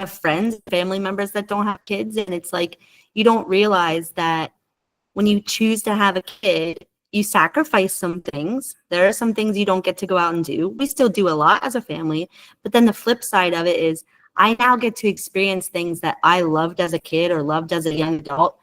have friends, family members that don't have kids, and it's like you don't realize that when you choose to have a kid, you sacrifice some things. There are some things you don't get to go out and do. We still do a lot as a family, but then the flip side of it is I now get to experience things that I loved as a kid or loved as a young adult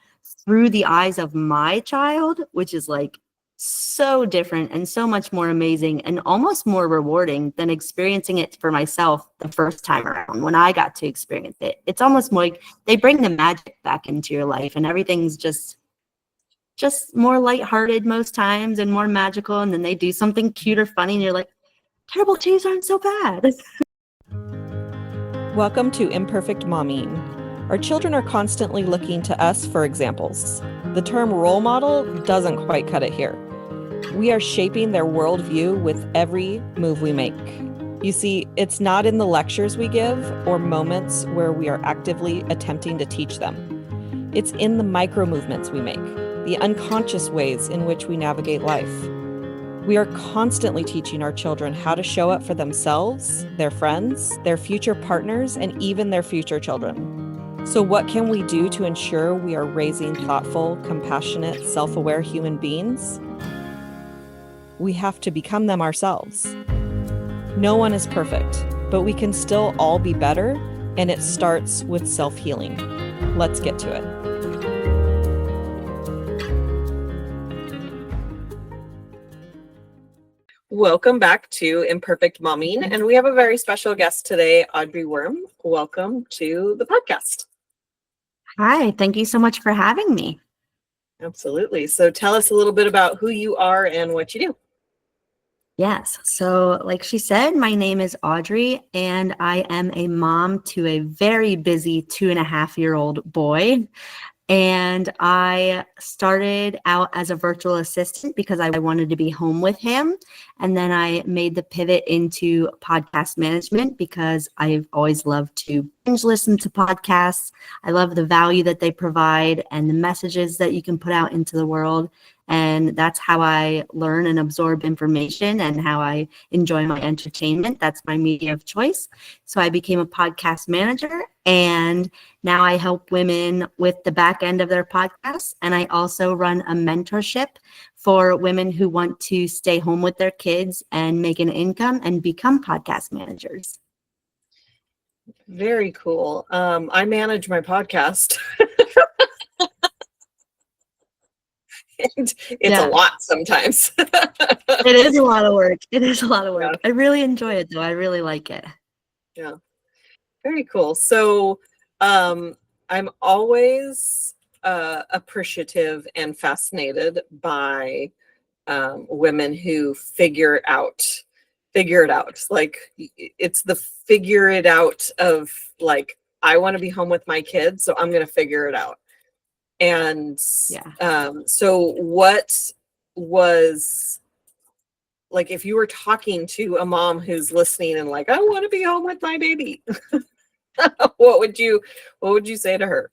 through the eyes of my child, which is like so different and so much more amazing and almost more rewarding than experiencing it for myself the first time around when I got to experience it. It's almost more like they bring the magic back into your life and everything's just more lighthearted most times and more magical. And then they do something cute or funny and you're like, terrible twos aren't so bad. Welcome to Imperfect Momming. Our children are constantly looking to us for examples. The term role model doesn't quite cut it here. We are shaping their worldview with every move we make. You see, it's not in the lectures we give or moments where we are actively attempting to teach them. It's in the micro movements we make, the unconscious ways in which we navigate life. We are constantly teaching our children how to show up for themselves, their friends, their future partners, and even their future children. So what can we do to ensure we are raising thoughtful, compassionate, self-aware human beings? We have to become them ourselves. No one is perfect, but we can still all be better, and it starts with self-healing. Let's get to it. Welcome back to Imperfect Momming, and we have a very special guest today, Audrey Worm. Welcome to the podcast. Hi, thank you so much for having me. Absolutely. So tell us a little bit about who you are and what you do. Yes. So like she said, my name is Audrey and I am a mom to a very busy 2.5-year-old boy. And I started out as a virtual assistant because I wanted to be home with him. And then I made the pivot into podcast management because I've always loved to binge listen to podcasts. I love the value that they provide and the messages that you can put out into the world. And that's how I learn and absorb information and how I enjoy my entertainment. That's my media of choice. So I became a podcast manager, and now I help women with the back end of their podcasts. And I also run a mentorship for women who want to stay home with their kids and make an income and become podcast managers. Very cool. I manage my podcast. It's a lot sometimes. It is a lot of work. Yeah. I really enjoy it though. I really like it. Yeah. Very cool. So I'm always appreciative and fascinated by women who figure it out. Like it's the figure it out of like, I want to be home with my kids, so I'm going to figure it out. And so what was, like, if you were talking to a mom who's listening and like, I want to be home with my baby, what would you say to her?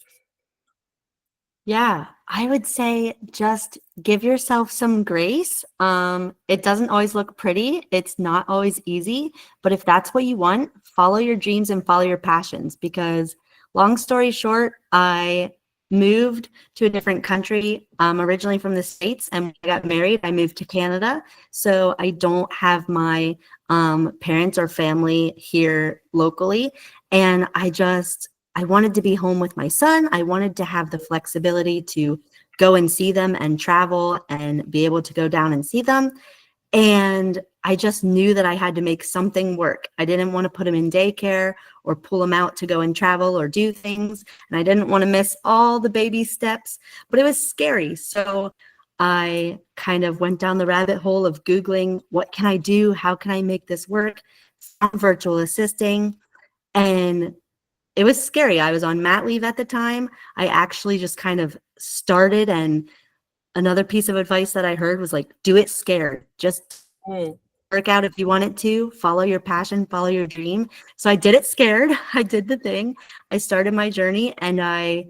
Yeah, I would say just give yourself some grace. It doesn't always look pretty. It's not always easy, but if that's what you want, follow your dreams and follow your passions, because long story short, I moved to a different country, originally from the States, and when I got married, I moved to Canada. So I don't have my parents or family here locally. And I wanted to be home with my son. I wanted to have the flexibility to go and see them and travel and be able to go down and see them. And I just knew that I had to make something work. I didn't want to put him in daycare or pull him out to go and travel or do things. And I didn't want to miss all the baby steps, but it was scary. So I kind of went down the rabbit hole of Googling, what can I do? How can I make this work? Found virtual assisting. And it was scary. I was on mat leave at the time. I actually just kind of started, and another piece of advice that I heard was like, do it scared. Just work out if you want it to, follow your passion, follow your dream. So I did it scared. I did the thing. I started my journey and I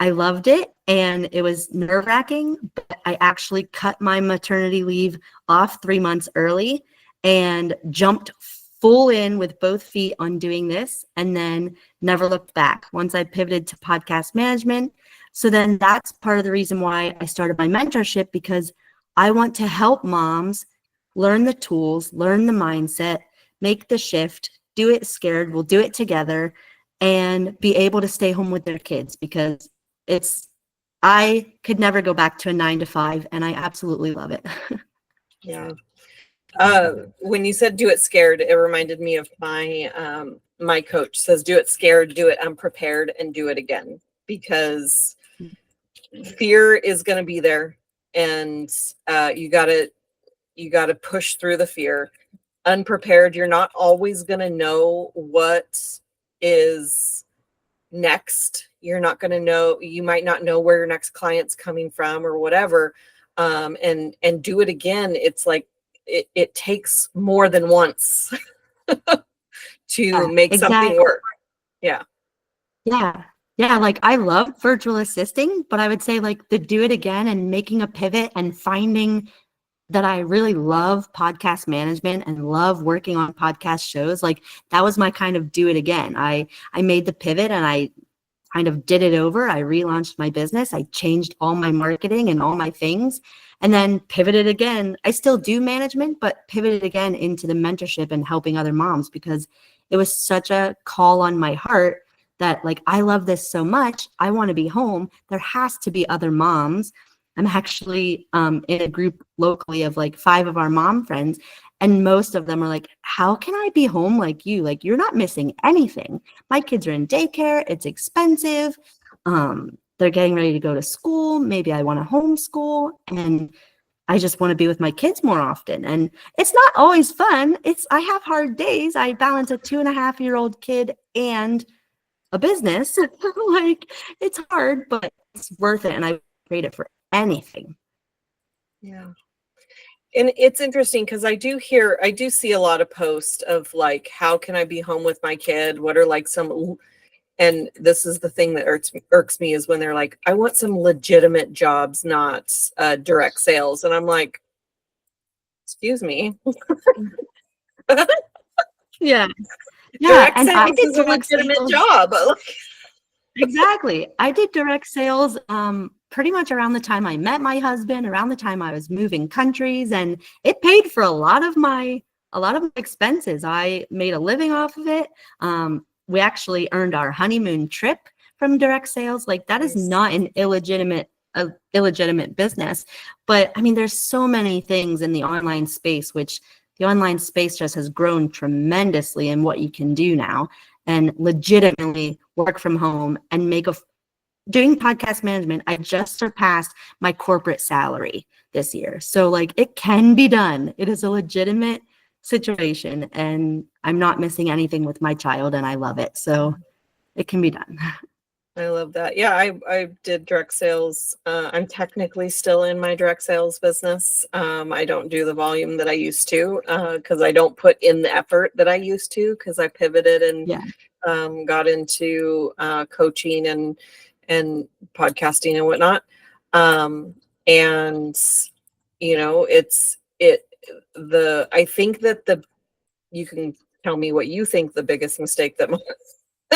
loved it. And it was nerve-wracking, but I actually cut my maternity leave off 3 months early and jumped full in with both feet on doing this and then never looked back once I pivoted to podcast management. So then that's part of the reason why I started my mentorship, because I want to help moms learn the tools, learn the mindset, make the shift, do it scared, we'll do it together, and be able to stay home with their kids, because I could never go back to a 9 to 5, and I absolutely love it. Yeah. When you said do it scared, it reminded me of my coach says, do it scared, do it unprepared, and do it again, because fear is going to be there, and you got to push through the fear. Unprepared, you're not always going to know what is next. You're not going to know, you might not know where your next client's coming from or whatever. And do it again. It's like, it takes more than once to make something work. Yeah. Yeah. Yeah. Like I love virtual assisting, but I would say like the do it again and making a pivot and finding that I really love podcast management and love working on podcast shows. Like that was my kind of do it again. I made the pivot and I kind of did it over. I relaunched my business. I changed all my marketing and all my things, and then pivoted again. I still do management, but pivoted again into the mentorship and helping other moms, because it was such a call on my heart that like, I love this so much. I want to be home. There has to be other moms. I'm actually in a group locally of like 5 of our mom friends, and most of them are like, how can I be home like you? Like, you're not missing anything. My kids are in daycare. It's expensive. They're getting ready to go to school. Maybe I want to homeschool, and I just want to be with my kids more often. And it's not always fun. I have hard days. I balance a 2.5-year-old kid and a business. Like, it's hard, but it's worth it. And I trade it for anything. Yeah. And it's interesting because I do see a lot of posts of like, how can I be home with my kid? What are like and this is the thing that irks me is when they're like, I want some legitimate jobs, not direct sales. And I'm like, excuse me. Yeah. Direct And I sales did is a direct legitimate sales. job. Exactly. I did direct sales pretty much around the time I met my husband, around the time I was moving countries, and it paid for a lot of my expenses. I made a living off of it. We actually earned our honeymoon trip from direct sales. Like that is not an illegitimate business. But I mean, there's so many things in the online space, which the online space just has grown tremendously in what you can do now, and legitimately work from home and doing podcast management. I just surpassed my corporate salary this year. So like it can be done. It is a legitimate situation, and I'm not missing anything with my child, and I love it. So it can be done. I love that. Yeah, I did direct sales. I'm technically still in my direct sales business. I don't do the volume that I used to because I don't put in the effort that I used to, because I pivoted and got into coaching and podcasting and whatnot. And you know, I think that you can tell me what you think the biggest mistake that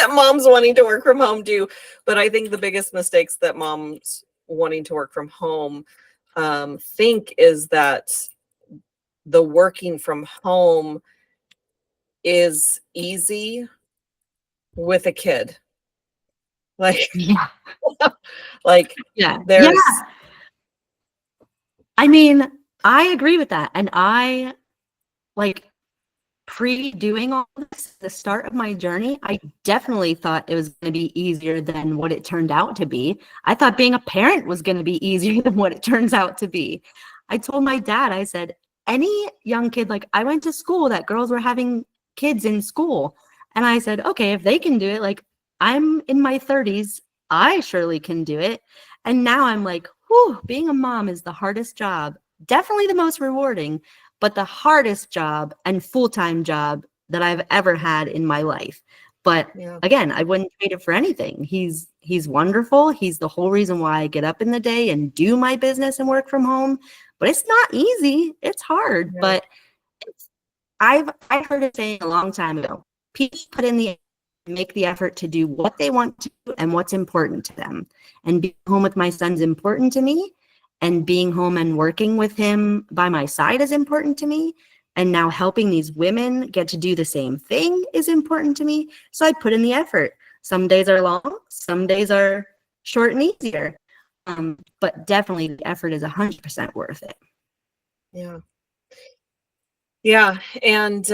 moms wanting to work from home do, but I think the biggest mistakes that moms wanting to work from home think is that the working from home is easy with a kid. Like, Yeah. like Yeah. there's. Yeah. I mean, I agree with that. And I like pre-doing all this, the start of my journey, I definitely thought it was going to be easier than what it turned out to be. I thought being a parent was going to be easier than what it turns out to be. I told my dad, I said, any young kid, like I went to school that girls were having kids in school. And I said, okay, if they can do it, like I'm in my 30s, I surely can do it. And now I'm like, whew, being a mom is the hardest job, definitely the most rewarding, but the hardest job and full-time job that I've ever had in my life. But again, I wouldn't trade it for anything. He's wonderful. He's the whole reason why I get up in the day and do my business and work from home. But it's not easy. It's hard, but I heard it saying a long time ago. People put in the make the effort to do what they want to do and what's important to them. And being home with my son's important to me. And being home and working with him by my side is important to me. And now helping these women get to do the same thing is important to me. So I put in the effort. Some days are long, some days are short and easier. But definitely the effort is 100% worth it. Yeah. Yeah. And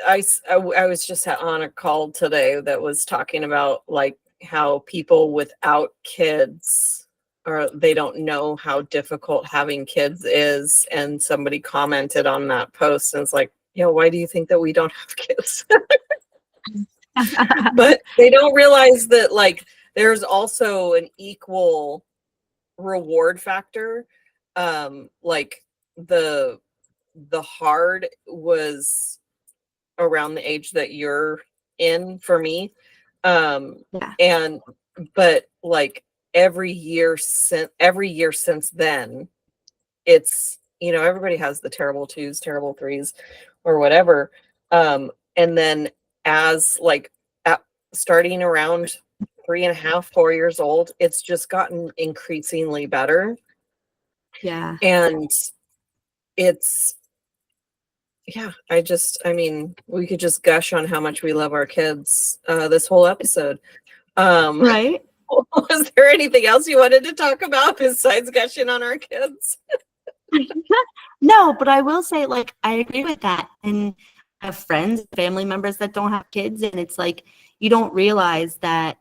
I was just on a call today that was talking about like how people without kids, or they don't know how difficult having kids is. And somebody commented on that post and it's like, yeah, why do you think that we don't have kids? But they don't realize that like there's also an equal reward factor. Like the hard was around the age that you're in for me. And but like every year since then, it's, you know, everybody has the terrible 2s, terrible 3s, or whatever. And then as like starting around 3.5, 4 years old, it's just gotten increasingly better. Yeah. And it's, yeah, I mean, we could just gush on how much we love our kids this whole episode. Right? Was there anything else you wanted to talk about besides gushing on our kids? No, but I will say, like, I agree with that. And I have friends, family members that don't have kids, and it's like you don't realize that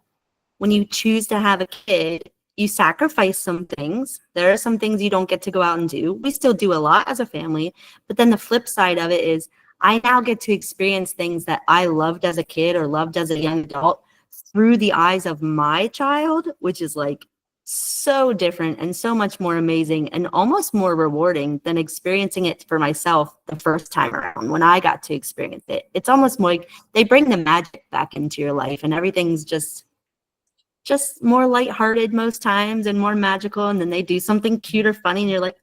when you choose to have a kid, you sacrifice some things. There are some things you don't get to go out and do. We still do a lot as a family, but then the flip side of it is I now get to experience things that I loved as a kid or loved as a young adult through the eyes of my child, which is like so different and so much more amazing and almost more rewarding than experiencing it for myself the first time around when I got to experience it. It's almost more like they bring the magic back into your life and everything's just more lighthearted most times and more magical. And then they do something cute or funny and you're like,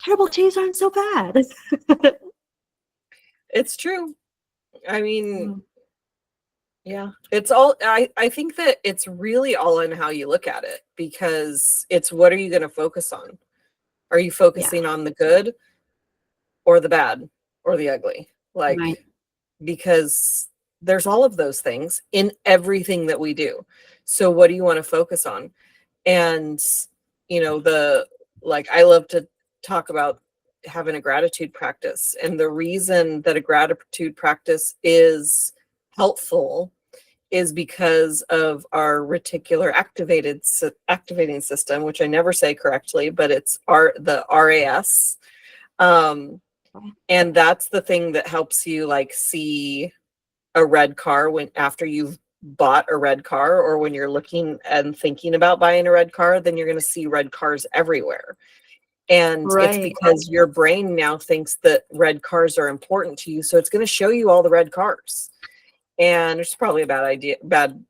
terrible twos aren't so bad. It's true. I mean, yeah, it's all, I think that it's really all in how you look at it, because it's what are you going to focus on? Are you focusing on the good or the bad or the ugly? Like, Right. because there's all of those things in everything that we do. So what do you want to focus on? And, you know, I love to talk about having a gratitude practice. And the reason that a gratitude practice is helpful is because of our reticular activating system, which I never say correctly, but it's the RAS. And that's the thing that helps you like see a red car after you've bought a red car, or when you're looking and thinking about buying a red car, then you're going to see red cars everywhere. And it's because your brain now thinks that red cars are important to you. So it's going to show you all the red cars. And it's probably a bad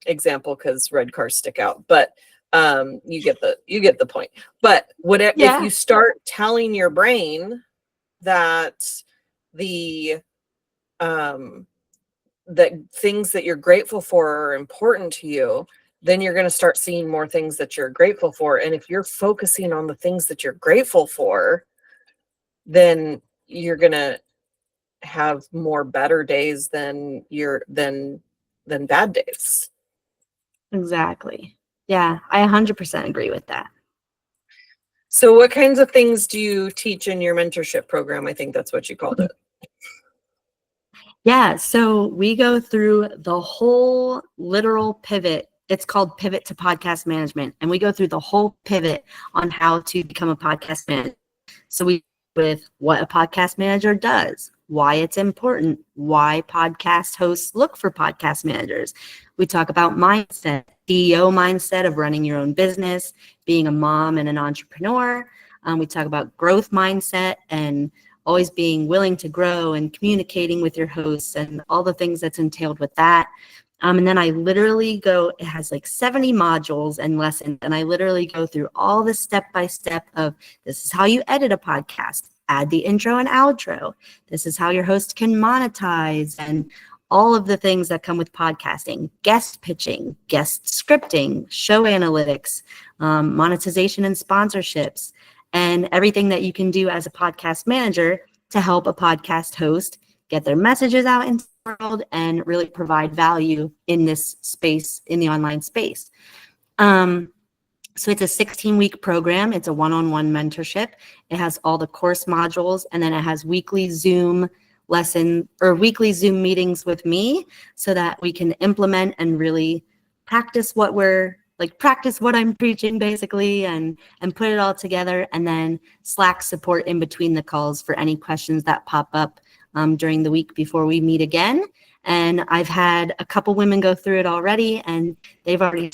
example because red cars stick out, but you get the point. But if you start telling your brain that that things that you're grateful for are important to you, then you're going to start seeing more things that you're grateful for. And if you're focusing on the things that you're grateful for, then you're going to have more better days than bad days. Exactly. Yeah, I 100% agree with that. So what kinds of things do you teach in your mentorship program? I think that's what you called it. Yeah, so we go through the whole literal pivot. It's called Pivot to Podcast Management. And we go through the whole pivot on how to become a podcast manager. So we with what a podcast manager does, why it's important, why podcast hosts look for podcast managers. We talk about mindset, CEO mindset of running your own business, being a mom and an entrepreneur. We talk about growth mindset and always being willing to grow and communicating with your hosts and all the things that's entailed with that. And then I literally it has like 70 modules and lessons, and I literally go through all the step-by-step of this is how you edit a podcast, add the intro and outro. This is how your host can monetize, and all of the things that come with podcasting, guest pitching, guest scripting, show analytics, monetization and sponsorships, and everything that you can do as a podcast manager to help a podcast host get their messages out into the world and really provide value in this space, in the online space. So it's a 16-week program. It's a one-on-one mentorship. It has all the course modules, and then it has weekly Zoom weekly Zoom meetings with me so that we can implement and really practice what I'm preaching basically, and put it all together, and then Slack support in between the calls for any questions that pop up during the week before we meet again. And I've had a couple women go through it already, and they've already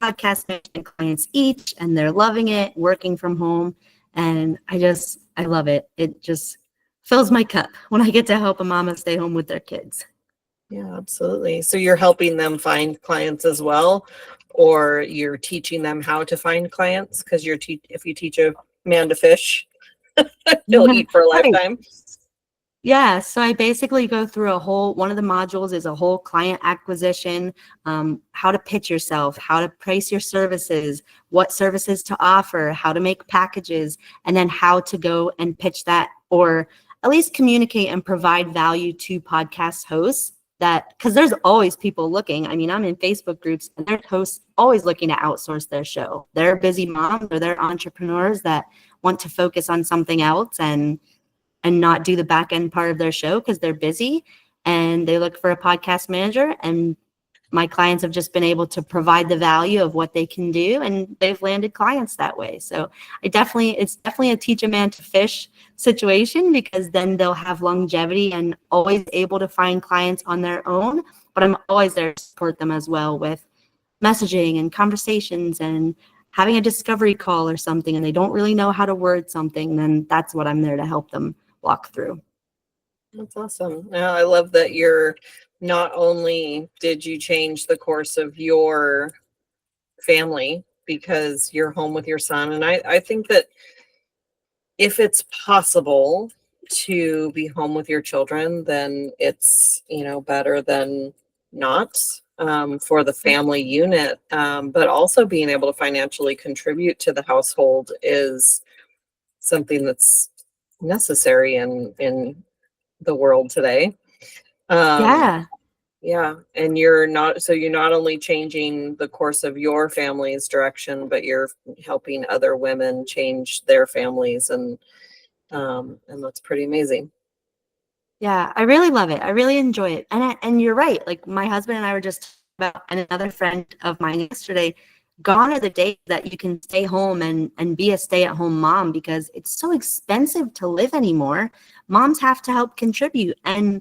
podcast management clients each, and they're loving it, working from home. And I love it. It just fills my cup when I get to help a mama stay home with their kids. Yeah, absolutely. So you're helping them find clients as well, or you're teaching them how to find clients? Because if you teach a man to fish, he'll eat for a lifetime. Yeah, so I basically go through one of the modules is a whole client acquisition, how to pitch yourself, how to price your services, what services to offer, how to make packages, and then how to go and pitch that, or at least communicate and provide value to podcast hosts, because there's always people looking. I mean, I'm in Facebook groups, and there's hosts always looking to outsource their show. They're busy moms, or they're entrepreneurs that want to focus on something else and not do the back end part of their show because they're busy, and they look for a podcast manager. And my clients have just been able to provide the value of what they can do, and they've landed clients that way. So it's definitely a teach a man to fish situation, because then they'll have longevity and always able to find clients on their own. But I'm always there to support them as well with messaging and conversations, and having a discovery call or something, and they don't really know how to word something, then that's what I'm there to help them walk through. That's awesome. I love that not only did you change the course of your family because you're home with your son, and I think that if it's possible to be home with your children, then it's better than not, for the family unit. But also being able to financially contribute to the household is something that's necessary in the world today. Yeah. And you're not only changing the course of your family's direction, but you're helping other women change their families, and that's pretty amazing. Yeah, I really love it. I really enjoy it. And you're right. Like, my husband and I were just about, and another friend of mine yesterday, gone are the days that you can stay home and be a stay-at-home mom, because it's so expensive to live anymore. Moms have to help contribute. And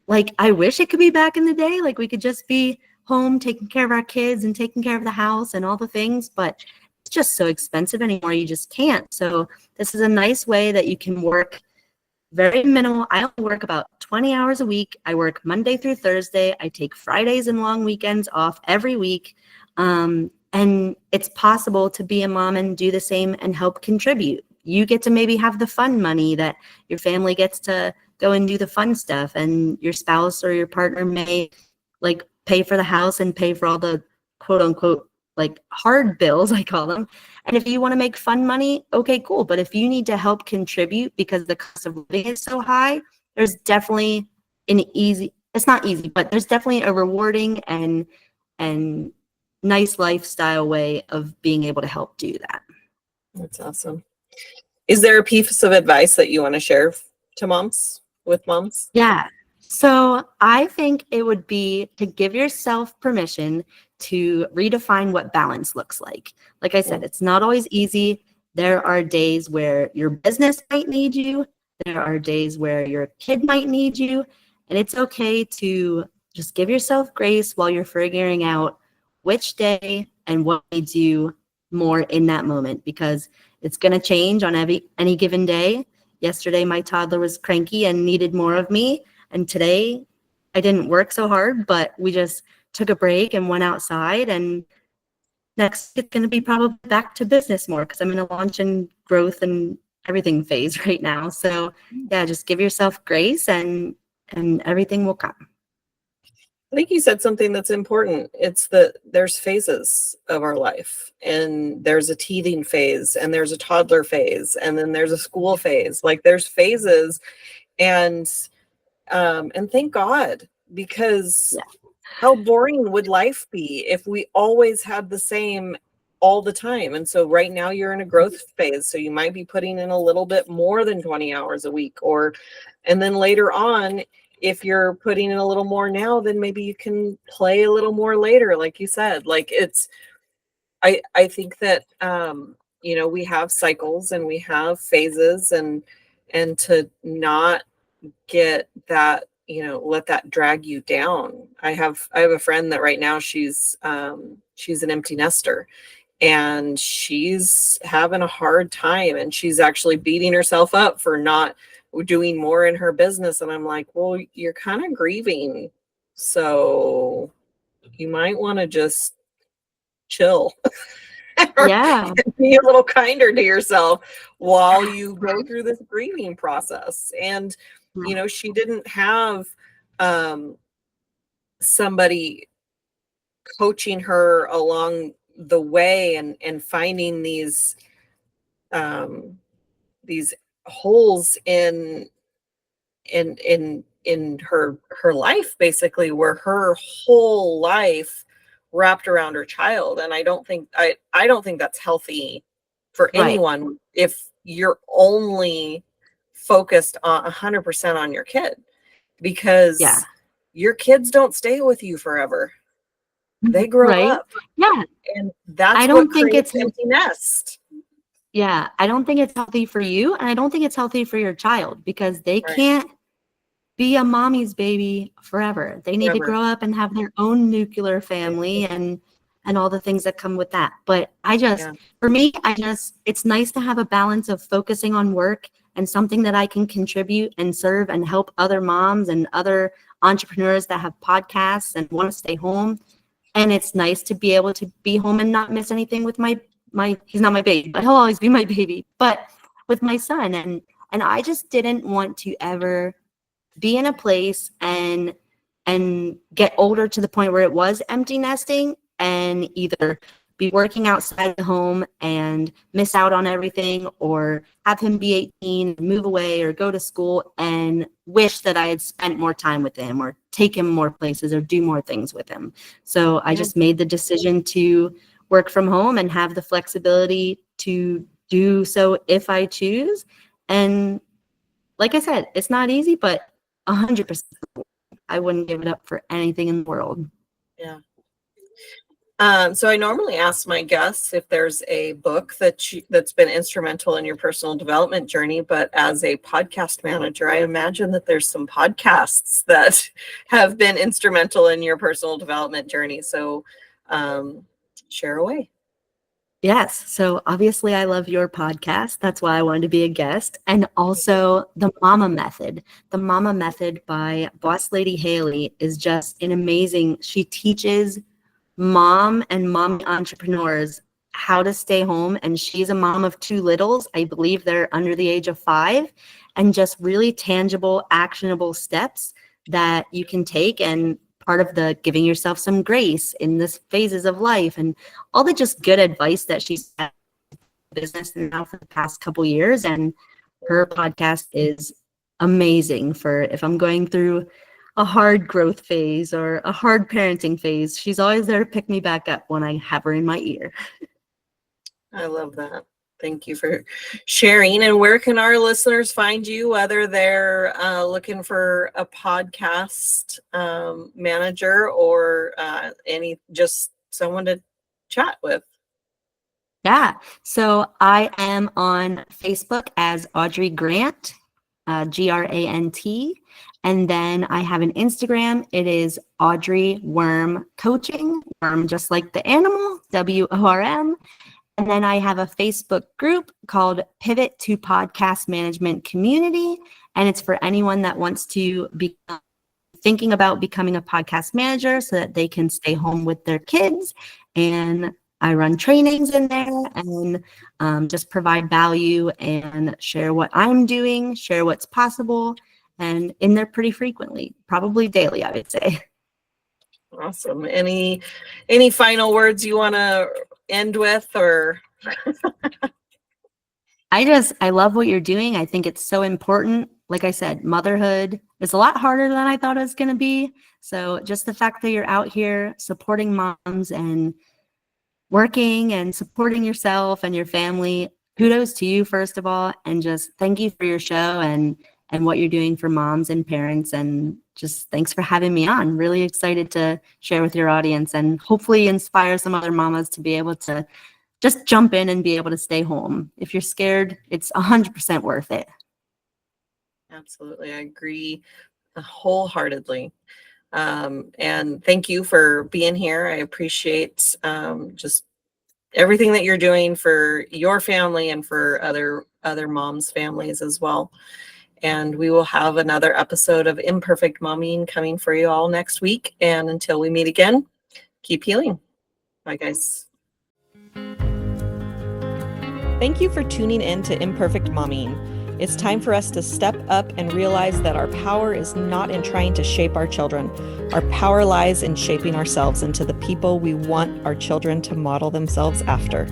like, I wish it could be back in the day. Like, we could just be home taking care of our kids and taking care of the house and all the things, but it's just so expensive anymore. You just can't. So this is a nice way that you can work very minimal. I only work about 20 hours a week. I work Monday through Thursday. I take Fridays and long weekends off every week. And it's possible to be a mom and do the same and help contribute. You get to maybe have the fun money that your family gets to go and do the fun stuff, and your spouse or your partner may like pay for the house and pay for all the quote unquote like hard bills, I call them. And if you want to make fun money, okay, cool. But if you need to help contribute because the cost of living is so high, there's definitely it's not easy, but there's definitely a rewarding and nice lifestyle way of being able to help do that. That's awesome. Is there a piece of advice that you want to share to moms, with moms? Yeah. So I think it would be to give yourself permission to redefine what balance looks like. Like I said, it's not always easy. There are days where your business might need you. There are days where your kid might need you. And it's okay to just give yourself grace while you're figuring out which day and what needs you more in that moment, because it's going to change on any given day. Yesterday, my toddler was cranky and needed more of me. And today, I didn't work so hard, but we just took a break and went outside. And next, it's going to be probably back to business more, because I'm going to launch in growth and everything phase right now. So yeah, just give yourself grace and everything will come. I think you said something that's important. It's that there's phases of our life, and there's a teething phase, and there's a toddler phase, and then there's a school phase. Like there's phases, and thank God, because Yeah. how boring would life be if we always had the same all the time? And so right now you're in a growth phase, so you might be putting in a little bit more than 20 hours a week, and then later on, if you're putting in a little more now, then maybe you can play a little more later, like you said. Like I think that we have cycles and we have phases, and to not get that, let that drag you down. I have a friend that right now she's an empty nester, and she's having a hard time, and she's actually beating herself up for not doing more in her business. And I'm like, well, you're kind of grieving, so you might want to just chill or Yeah. be a little kinder to yourself while you go through this grieving process. And she didn't have somebody coaching her along the way, and finding these holes in her life, basically, where her whole life wrapped around her child. And I don't think that's healthy for Right. anyone if you're only focused on 100% on your kid, because Yeah. your kids don't stay with you forever. They grow Right. up, Yeah. and that's I what don't think creates it's empty nest. Yeah, I don't think it's healthy for you, and I don't think it's healthy for your child, because they Right. can't be a mommy's baby forever. They need to Forever. grow up and have their own nuclear family and all the things that come with that. But for me, it's nice to have a balance of focusing on work and something that I can contribute and serve and help other moms and other entrepreneurs that have podcasts and want to stay home. And it's nice to be able to be home and not miss anything with my he's not my baby, but he'll always be my baby, but with my son. And I just didn't want to ever be in a place and get older to the point where it was empty nesting, and either be working outside the home and miss out on everything, or have him be 18, move away, or go to school and wish that I had spent more time with him, or take him more places, or do more things with him. So I just made the decision to work from home and have the flexibility to do so if I choose. And like I said, it's not easy, but 100%, I wouldn't give it up for anything in the world. Yeah. So I normally ask my guests if there's a book that's been instrumental in your personal development journey, but as a podcast manager, I imagine that there's some podcasts that have been instrumental in your personal development journey. So share away. Yes. So obviously I love your podcast. That's why I wanted to be a guest. And also The Mama Method. The Mama Method by Boss Lady Haley is just she teaches mom and mommy entrepreneurs how to stay home. And she's a mom of 2 littles. I believe they're under the age of 5, and just really tangible, actionable steps that you can take, and part of the giving yourself some grace in this phases of life, and all the just good advice that she's had in business now for the past couple years. And her podcast is amazing for if I'm going through a hard growth phase or a hard parenting phase. She's always there to pick me back up when I have her in my ear. I love that. Thank you for sharing. And where can our listeners find you, whether they're looking for a podcast manager, or just someone to chat with? Yeah. So I am on Facebook as Audrey Grant, Grant. And then I have an Instagram. It is Audrey Worm Coaching, worm just like the animal, WORM. And then I have a Facebook group called Pivot to Podcast Management Community. And it's for anyone that wants to be thinking about becoming a podcast manager, so that they can stay home with their kids and I run trainings in there and just provide value and share what I'm doing, share what's possible, and in there pretty frequently, probably daily, I would say. Awesome. Any final words you want to end with, or? I love what you're doing. I think it's so important. Like I said, motherhood is a lot harder than I thought it was going to be. So just the fact that you're out here supporting moms and working and supporting yourself and your family, kudos to you, first of all. And just thank you for your show and what you're doing for moms and parents. And just thanks for having me on. Really excited to share with your audience and hopefully inspire some other mamas to be able to just jump in and be able to stay home. If you're scared, it's 100% worth it. Absolutely. I agree wholeheartedly. And thank you for being here. I appreciate just everything that you're doing for your family and for other moms' families as well. And we will have another episode of Imperfect Momming coming for you all next week. And until we meet again, keep healing. Bye, guys. Thank you for tuning in to Imperfect Momming. It's time for us to step up and realize that our power is not in trying to shape our children. Our power lies in shaping ourselves into the people we want our children to model themselves after.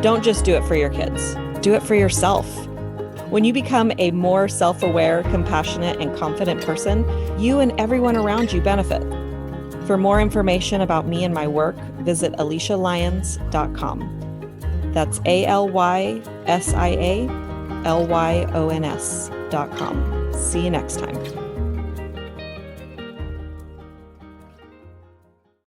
Don't just do it for your kids. Do it for yourself. When you become a more self-aware, compassionate, and confident person, you and everyone around you benefit. For more information about me and my work, visit AlysiaLyons.com. That's AlysiaLyons.com. See you next time.